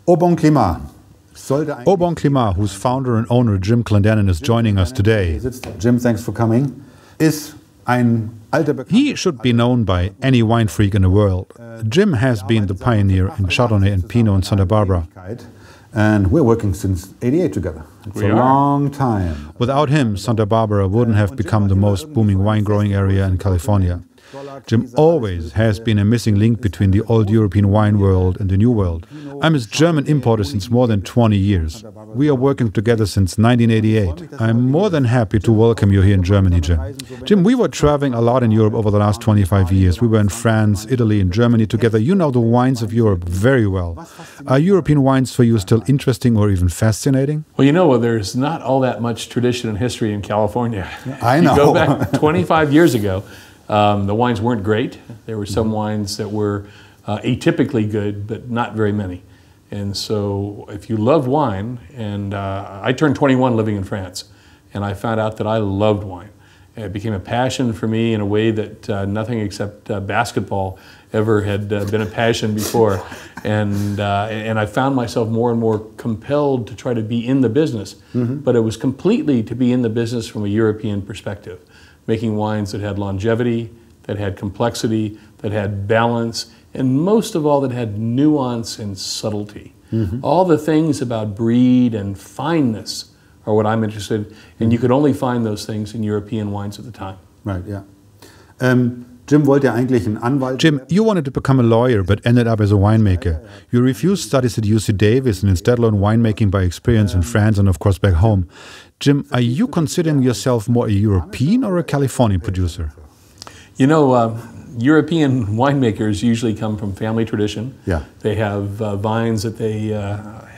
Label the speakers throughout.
Speaker 1: Au Bon Climat.
Speaker 2: Au Bon Climat, whose founder and owner Jim Clendenen is joining us today.
Speaker 1: Jim, thanks for coming.
Speaker 2: He should be known by any wine freak in the world. Jim has been the pioneer in Chardonnay and Pinot in Santa Barbara.
Speaker 1: And we're working since '88 together. It's a long time.
Speaker 2: Without him, Santa Barbara wouldn't have become the most booming wine growing area in California. Jim always has been a missing link between the old European wine world and the new world. I'm his German importer since more than 20 years. We are working together since 1988. I'm more than happy to welcome you here in Germany, Jim. Jim, we were traveling a lot in Europe over the last 25 years. We were in France, Italy, and Germany together. You know the wines of Europe very well. Are European wines for you still interesting or even fascinating?
Speaker 3: Well, you know, there's not all that much tradition and history in California.
Speaker 1: I know.
Speaker 3: You go back 25 years ago. The wines weren't great. There were some wines that were atypically good, but not very many. And so if you love wine, and I turned 21 living in France, and I found out that I loved wine. It became a passion for me in a way that nothing except basketball ever had been a passion before. And I found myself more and more compelled to try to be in the business. But it was completely to be in the business from a European perspective. Making wines that had longevity, that had complexity, that had balance, and most of all that had nuance and subtlety. All the things about breed and fineness are what I'm interested in, and you could only find those things in European wines at the time.
Speaker 1: Right, yeah. Jim wollte eigentlich ein Anwalt.
Speaker 2: Jim, you wanted to become a lawyer but ended up as a winemaker. You refused studies at UC Davis and instead learned winemaking by experience in France and of course back home. Jim, are you considering yourself more a European or a Californian producer?
Speaker 3: You know, European winemakers usually come from family tradition.
Speaker 1: Yeah.
Speaker 3: They have vines that they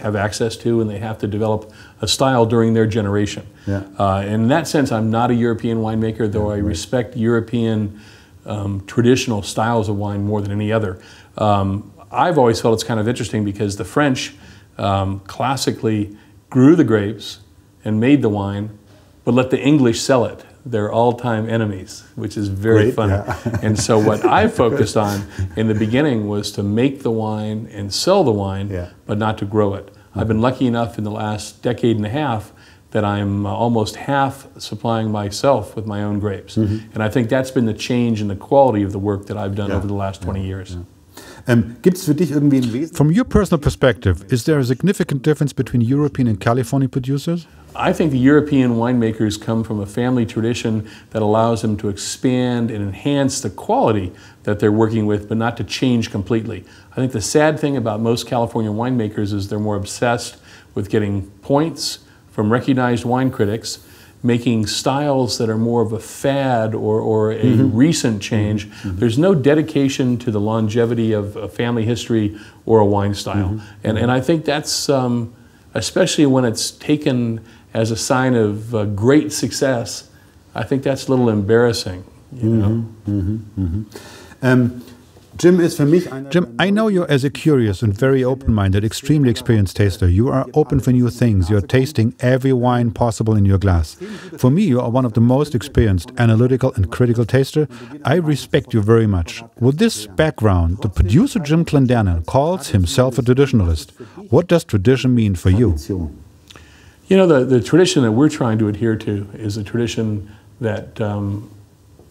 Speaker 3: have access to, and they have to develop a style during their generation.
Speaker 1: Yeah.
Speaker 3: In that sense, I'm not a European winemaker, though I respect European traditional styles of wine more than any other. I've always felt it's kind of interesting because the French classically grew the grapes and made the wine, but let the English sell it. They're all-time enemies, which is very funny. Yeah. And so what I focused on in the beginning was to make the wine and sell the wine, but not to grow it. I've been lucky enough in the last decade and a half that I'm almost half supplying myself with my own grapes. And I think that's been the change in the quality of the work that I've done over the last 20 years.
Speaker 1: Gibt's für dich irgendwie ein Wesen?
Speaker 2: From your personal perspective, is there a significant difference between European and Californian producers?
Speaker 3: I think the European winemakers come from a family tradition that allows them to expand and enhance the quality that they're working with, but not to change completely. I think the sad thing about most California winemakers is they're more obsessed with getting points from recognized wine critics, making styles that are more of a fad or a recent change. There's no dedication to the longevity of a family history or a wine style. And I think that's, especially when it's taken as a sign of great success, I think that's a little embarrassing, you know?
Speaker 1: Jim is für mich
Speaker 2: Jim, I know you as a curious and very open-minded, extremely experienced taster. You are open for new things. You're tasting every wine possible in your glass. For me, you are one of the most experienced, analytical and critical taster. I respect you very much. With this background, the producer Jim Clendenen calls himself a traditionalist. What does tradition mean for you?
Speaker 3: You know, the tradition that we're trying to adhere to is a tradition that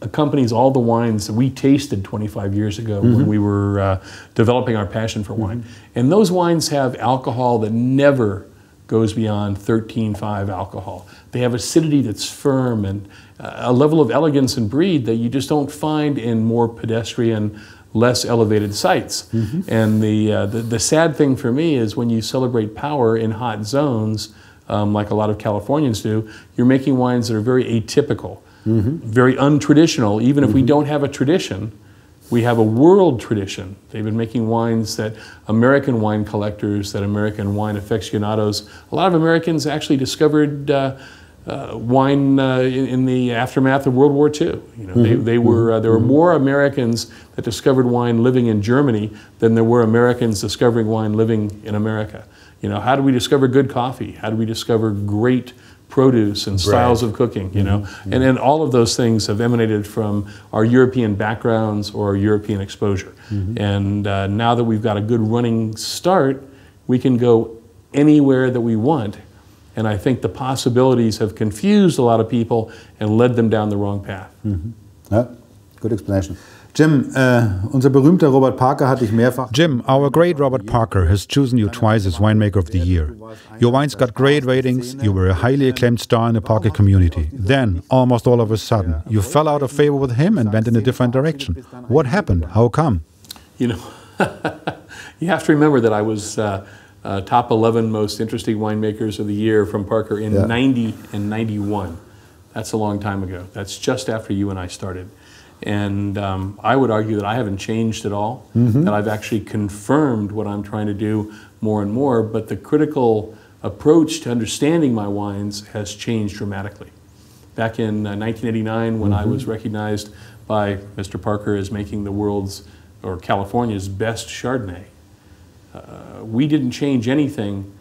Speaker 3: accompanies all the wines that we tasted 25 years ago when we were developing our passion for wine. And those wines have alcohol that never goes beyond 13.5 alcohol. They have acidity that's firm and a level of elegance and breed that you just don't find in more pedestrian, less elevated sites. And the sad thing for me is when you celebrate power in hot zones, like a lot of Californians do, you're making wines that are very atypical. Very untraditional. Even if we don't have a tradition, we have a world tradition. They've been making wines that American wine collectors, that American wine aficionados, a lot of Americans actually discovered wine in the aftermath of World War II. You know, there were more Americans that discovered wine living in Germany than there were Americans discovering wine living in America. You know, how do we discover good coffee? How do we discover great produce and styles of cooking, you know? And then all of those things have emanated from our European backgrounds or our European exposure. And now that we've got a good running start, we can go anywhere that we want. And I think the possibilities have confused a lot of people and led them down the wrong path.
Speaker 1: Yeah, good explanation. Jim, unser berühmter Robert Parker hat dich mehrfach...
Speaker 2: Jim, our great Robert Parker has chosen you twice as Winemaker of the Year. Your wines got great ratings, you were a highly acclaimed star in the Parker community. Then, almost all of a sudden, you fell out of favor with him and went in a different direction. What happened? How come?
Speaker 3: You know, you have to remember that I was top 11 most interesting winemakers of the year from Parker in 90 and 91. That's a long time ago. That's just after you and I started. And I would argue that I haven't changed at all, that I've actually confirmed what I'm trying to do more and more, but the critical approach to understanding my wines has changed dramatically. Back in 1989, when I was recognized by Mr. Parker as making the world's, or California's, best Chardonnay, we didn't change anything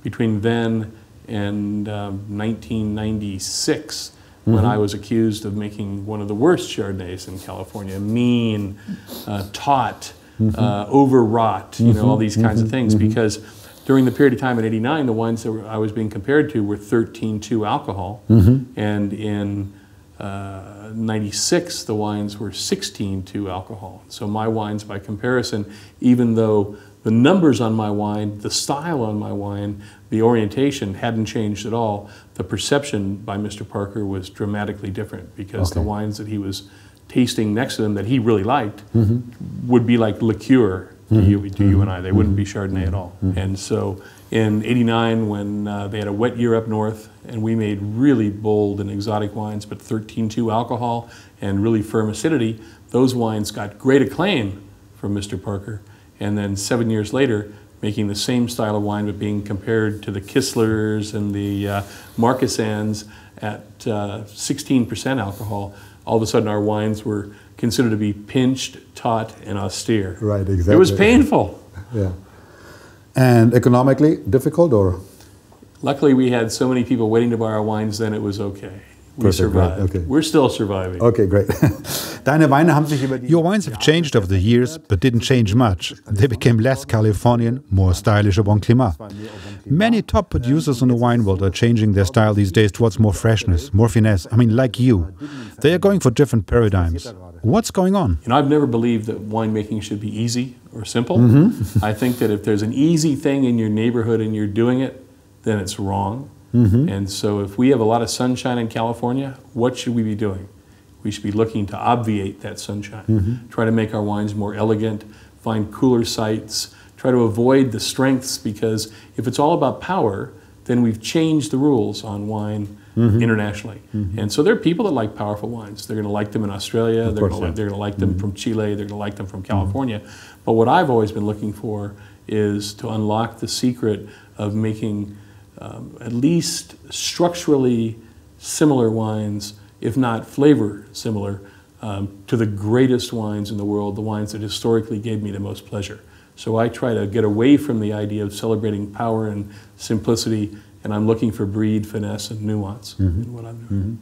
Speaker 3: between then and 1996, when I was accused of making one of the worst Chardonnays in California, mean, taut, overwrought, you know, all these kinds of things, because during the period of time in '89, the wines that I was being compared to were 13.2 alcohol, and in '96, the wines were 16.2 alcohol. So my wines, by comparison, even though the numbers on my wine, the style on my wine, the orientation hadn't changed at all, the perception by Mr. Parker was dramatically different, because the wines that he was tasting next to them that he really liked would be like liqueur to you and I. They wouldn't be Chardonnay at all. And so in '89, when they had a wet year up north, and we made really bold and exotic wines, but 13.2 alcohol and really firm acidity, those wines got great acclaim from Mr. Parker. And then 7 years later, making the same style of wine, but being compared to the Kisslers and the Marquesans at 16% alcohol, all of a sudden our wines were considered to be pinched, taut, and austere.
Speaker 1: Right, exactly.
Speaker 3: It was painful.
Speaker 1: Yeah. And economically difficult, or?
Speaker 3: Luckily, we had so many people waiting to buy our wines, then it was okay. We survived.
Speaker 1: Right, okay.
Speaker 3: We're still surviving.
Speaker 1: Okay, great. Deine Weine haben sich über die...
Speaker 2: Your wines have changed over the years, but didn't change much. They became less Californian, more stylish Au Bon Climat. Many top producers in the wine world are changing their style these days towards more freshness, more finesse. I mean, like you. They are going for different paradigms. What's going on?
Speaker 3: You know, I've never believed that winemaking should be easy or simple. I think that if there's an easy thing in your neighborhood and you're doing it, then it's wrong. And so if we have a lot of sunshine in California, what should we be doing? We should be looking to obviate that sunshine. Try to make our wines more elegant, find cooler sites, try to avoid the strengths, because if it's all about power, then we've changed the rules on wine internationally. And so there are people that like powerful wines. They're going to like them in Australia, they're going to like them from Chile, they're going to like them from California. But what I've always been looking for is to unlock the secret of making at least structurally similar wines, if not flavor similar, to the greatest wines in the world, the wines that historically gave me the most pleasure. So I try to get away from the idea of celebrating power and simplicity, and I'm looking for breed, finesse, and nuance in what I'm doing.